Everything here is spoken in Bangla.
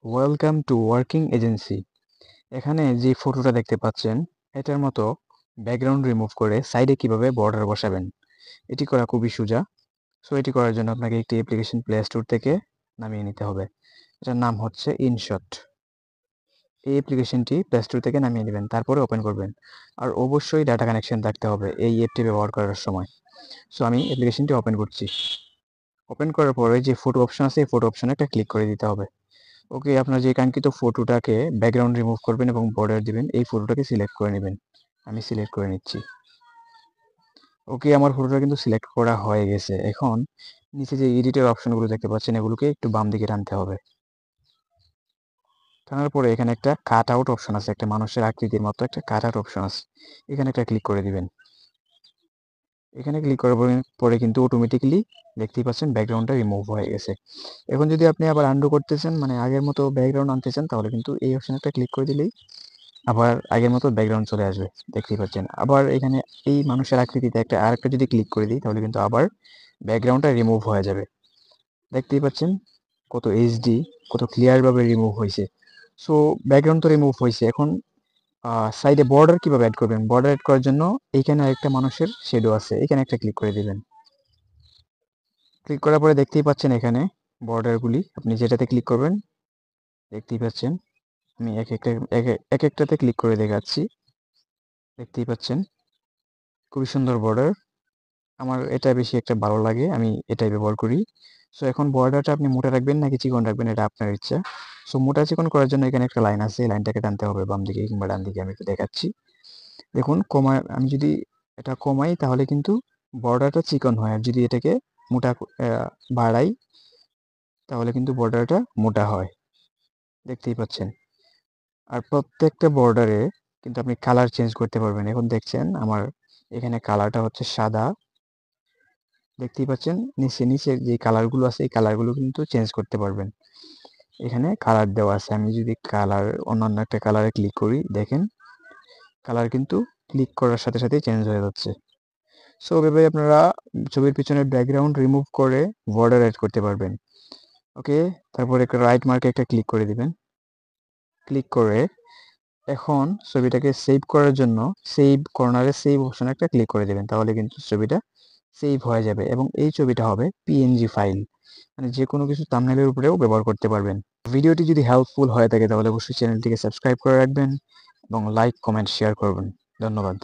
Welcome to working agency. এখানে যে ফটোটা দেখতে পাচ্ছেন এটার মতো ব্যাকগ্রাউন্ড রিমুভ করে সাইডে কিভাবে বর্ডার বসাবেন, এটি করা খুবই সোজা। সো এটি করার জন্য আপনাকে একটি অ্যাপ্লিকেশন প্লে স্টোর থেকে নামিয়ে নিতে হবে। এটার নাম হচ্ছে ইনশট। এই অ্যাপ্লিকেশনটি প্লে স্টোর থেকে নামিয়ে নেবেন, তারপরে ওপেন করবেন। আর অবশ্যই ডাটা কানেকশন থাকতে হবে এই অ্যাপটি ব্যবহার করার সময়। সো আমি অ্যাপ্লিকেশনটি ওপেন করছি। ওপেন করার পরে যে ফটো অপশন আছে এই ফটো অপশনে একটা ক্লিক করে দিতে হবে। ওকে, আপনার যে কাঙ্ক্ষিত ফটোটাকে ব্যাকগ্রাউন্ড রিমুভ করবেন এবং বর্ডার দিবেন, এই ফটোটাকে সিলেক্ট করে নেবেন। আমি সিলেক্ট করে নিচ্ছি। ওকে, আমার ফটোটা কিন্তু সিলেক্ট করা হয়ে গেছে। এখন নিচে যে এডিটের অপশনগুলো দেখতে পাচ্ছেন এগুলোকে একটু বাম দিকে টানতে হবে। টানার পরে এখানে একটা কাট আউট অপশন আছে, একটা মানুষের আকৃতির মতো একটা কাট আউট অপশন আছে, এখানে একটা ক্লিক করে দিবেন। এখানে ক্লিক করার পরে কিন্তু অটোমেটিক্যালি দেখতেই পাচ্ছেন ব্যাকগ্রাউন্ডটা রিমুভ হয়ে গেছে। এখন যদি আপনি আবার আন্ডু করতে চান, মানে আগের মতো ব্যাকগ্রাউন্ড আনতে চান, তাহলে কিন্তু এই অপশনে একটা ক্লিক করে দিলেই আবার আগের মতো ব্যাকগ্রাউন্ড চলে আসবে। দেখতেই পাচ্ছেন। আবার এখানে এই মানুষের আকৃতিতে আরেকটা যদি ক্লিক করে দিই তাহলে কিন্তু আবার ব্যাকগ্রাউন্ডটা রিমুভ হয়ে যাবে। দেখতেই পাচ্ছেন কত এইচডি, কত ক্লিয়ার ভাবে রিমুভ হয়েছে। সো ব্যাকগ্রাউন্ড তো রিমুভ হয়েছে। এখন সাইডে বর্ডার কিভাবে অ্যাড করবেন? বর্ডার অ্যাড করার জন্য এইখানে আরেকটা মানুষের শেডো আছে, এখানে একটা ক্লিক করে দিবেন। ক্লিক করার পরে দেখতেই পাচ্ছেন এখানে বর্ডারগুলি, আপনি যেটাতে ক্লিক করবেন দেখতেই পাচ্ছেন। আমি এক একটাতে ক্লিক করে দেখাচ্ছি। দেখতেই পাচ্ছেন খুবই সুন্দর বর্ডার। আমার এটা বেশি একটা ভালো লাগে, আমি এটাই ব্যবহার করি। সো এখন বর্ডারটা আপনি মোটা রাখবেন নাকি চিকন রাখবেন এটা আপনার ইচ্ছা। সো মোটা চিকন করার জন্য এখানে একটা লাইন আছে, এই লাইনটাকে টানতে হবে বাম দিকে কিংবা ডান দিকে, আমি একটু দেখাচ্ছি। দেখুন আমি যদি এটা কমাই তাহলে কিন্তু বর্ডারটা চিকন হয়, আর যদি এটাকে মোটা বাড়াই তাহলে কিন্তু বর্ডারটা মোটা হয়। দেখতেই পাচ্ছেন। আর প্রত্যেকটা বর্ডারে কিন্তু আপনি কালার চেঞ্জ করতে পারবেন। এখন দেখছেন আমার এখানে কালারটা হচ্ছে সাদা। দেখতেই পাচ্ছেন নিচে নিচে যে কালারগুলো আছে এই কালারগুলো কিন্তু চেঞ্জ করতে পারবেন। এখানে কালার দেওয়া আছে, আমি যদি অন্যান্য একটা কালারে ক্লিক করি, দেখেন কালার কিন্তু ক্লিক করার সাথে সাথেই চেঞ্জ হয়ে যাচ্ছে। সো এভাবে আপনারা ছবির পিছনে ব্যাকগ্রাউন্ড রিমুভ করে বর্ডার অ্যাড করতে পারবেন। ওকে, তারপর একটা রাইট মার্কে একটা ক্লিক করে দিবেন। ক্লিক করে এখন ছবিটাকে সেভ করার জন্য সেভ কর্নারে সেভ অপশনে একটা ক্লিক করে দেবেন, তাহলে কিন্তু ছবিটা সেভ হয়ে যাবে এবং এই ছবিটা হবে পিএনজি ফাইল, মানে যে কোনো কিছু থাম্বনেলের উপরেও ব্যবহার করতে পারবেন। ভিডিওটি যদি হেল্পফুল হয়ে থাকে তাহলে অবশ্যই চ্যানেলটিকে সাবস্ক্রাইব করে রাখবেন এবং লাইক কমেন্ট শেয়ার করবেন। ধন্যবাদ।